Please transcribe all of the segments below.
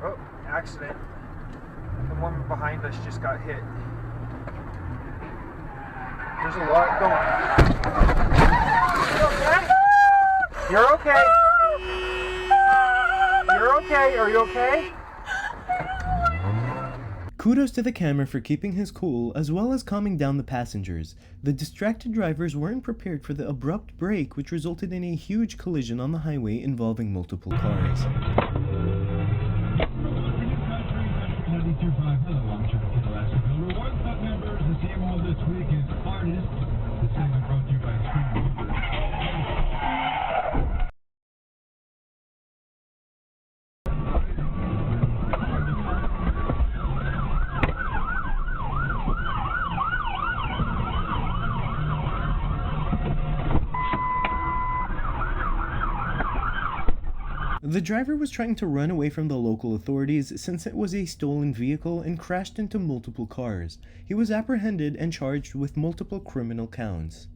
Oh, accident. The woman behind us just got hit. There's a lot going. You're okay? You're okay? Are you okay? Kudos to the camera for keeping his cool as well as calming down the passengers. The distracted drivers weren't prepared for the abrupt break, which resulted in a huge collision on the highway involving multiple cars. The driver was trying to run away from the local authorities since it was a stolen vehicle and crashed into multiple cars. He was apprehended and charged with multiple criminal counts.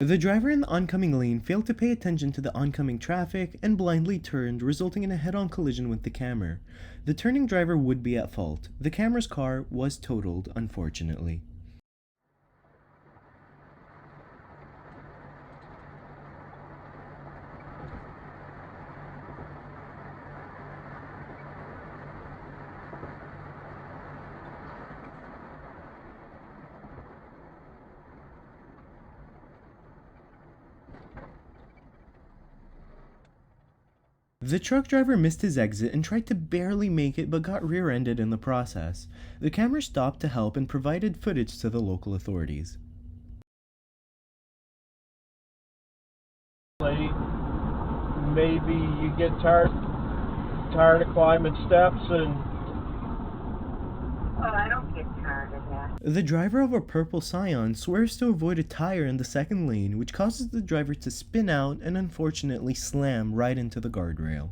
The driver in the oncoming lane failed to pay attention to the oncoming traffic and blindly turned, resulting in a head-on collision with the camera. The turning driver would be at fault. The camera's car was totaled, unfortunately. The truck driver missed his exit and tried to barely make it but got rear-ended in the process. The camera stopped to help and provided footage to the local authorities. Maybe you get tired of climbing steps and... Oh, I don't get tired of that. The driver of a purple Scion swerves to avoid a tire in the second lane, which causes the driver to spin out and unfortunately slam right into the guardrail.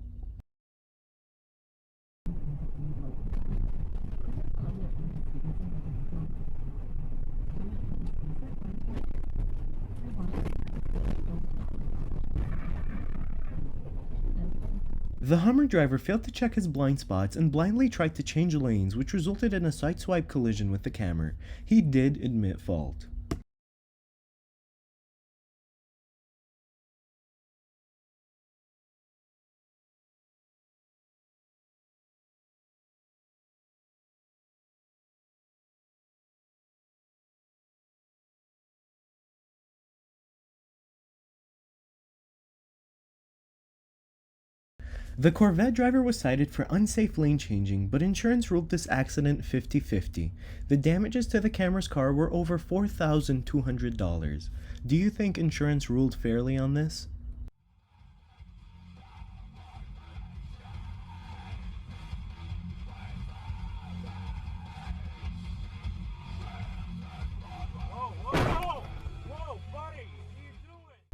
The Hummer driver failed to check his blind spots and blindly tried to change lanes, which resulted in a sideswipe collision with the camera. He did admit fault. The Corvette driver was cited for unsafe lane changing, but insurance ruled this accident 50-50. The damages to the camera's car were over $4,200. Do you think insurance ruled fairly on this?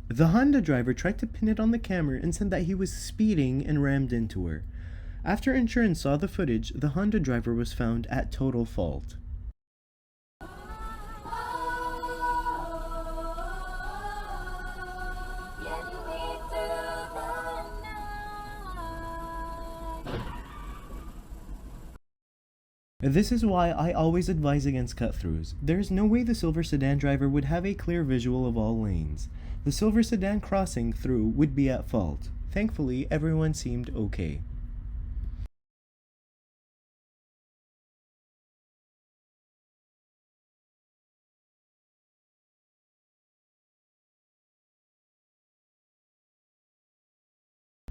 The Honda driver tried to pin it on the camera and said that he was speeding and rammed into her. After insurance saw the footage, the Honda driver was found at total fault. This is why I always advise against cut-throughs. There is no way the silver sedan driver would have a clear visual of all lanes. The silver sedan crossing through would be at fault. Thankfully, everyone seemed okay.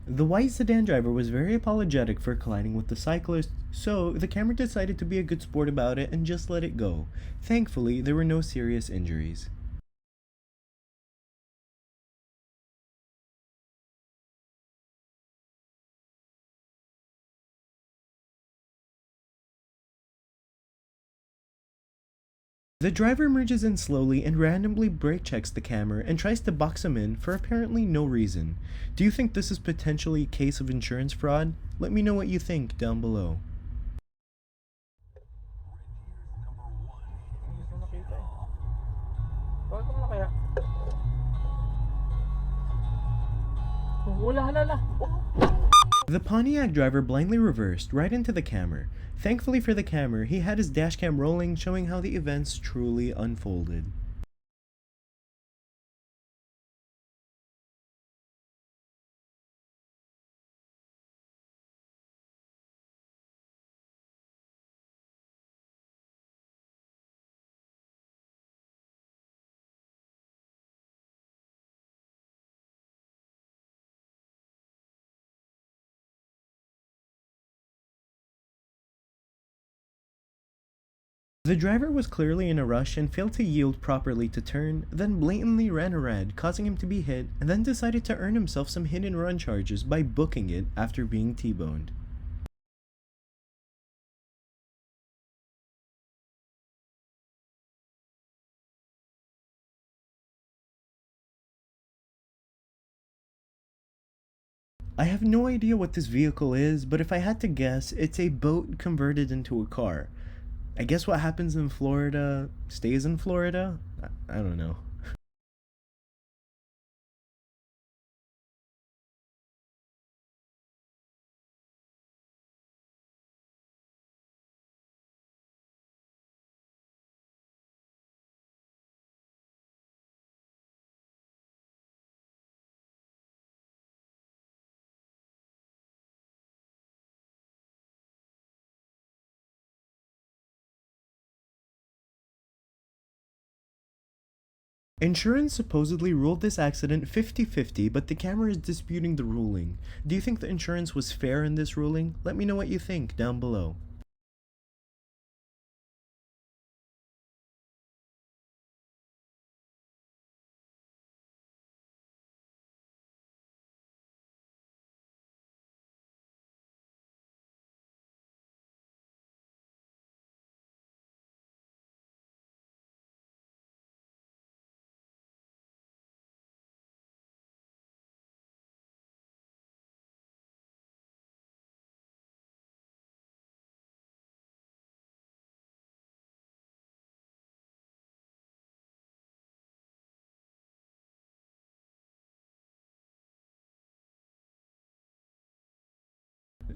The white sedan driver was very apologetic for colliding with the cyclist, so the camera decided to be a good sport about it and just let it go. Thankfully, there were no serious injuries. The driver merges in slowly and randomly brake checks the camera and tries to box him in for apparently no reason. Do you think this is potentially a case of insurance fraud? Let me know what you think down below. Hindi ko nakita eh. Bakit mo na kaya? Wala, hala. The Pontiac driver blindly reversed right into the camera. Thankfully for the camera, he had his dashcam rolling, showing how the events truly unfolded. The driver was clearly in a rush and failed to yield properly to turn, then blatantly ran a red, causing him to be hit, and then decided to earn himself some hit and run charges by booking it after being T-boned. I have no idea what this vehicle is, but if I had to guess, it's a boat converted into a car. I guess what happens in Florida stays in Florida? I don't know. Insurance supposedly ruled this accident 50-50, but the camera is disputing the ruling. Do you think the insurance was fair in this ruling? Let me know what you think down below.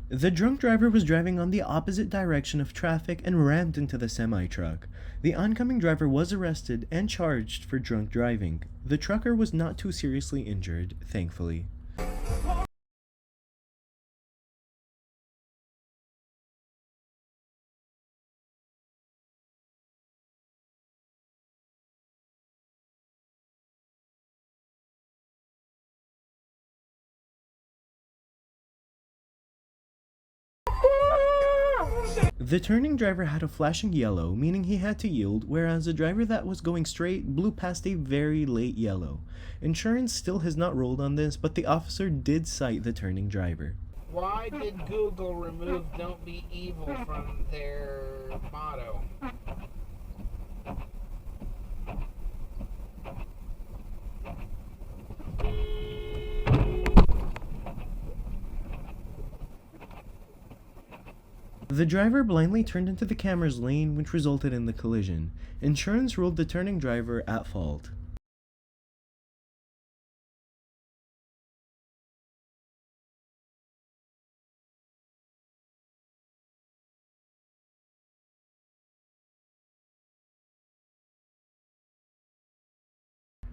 The drunk driver was driving on the opposite direction of traffic and rammed into the semi-truck. The oncoming driver was arrested and charged for drunk driving. The trucker was not too seriously injured, thankfully. The turning driver had a flashing yellow, meaning he had to yield, whereas the driver that was going straight blew past a very late yellow. Insurance still has not ruled on this, but the officer did cite the turning driver. Why did Google remove "Don't be evil" from their motto? The driver blindly turned into the camera's lane, which resulted in the collision. Insurance ruled the turning driver at fault.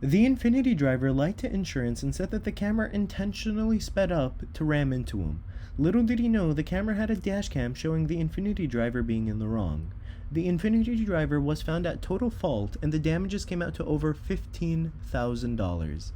The Infiniti driver lied to insurance and said that the camera intentionally sped up to ram into him. Little did he know the camera had a dash cam showing the Infiniti driver being in the wrong. The Infiniti driver was found at total fault and the damages came out to over $15,000.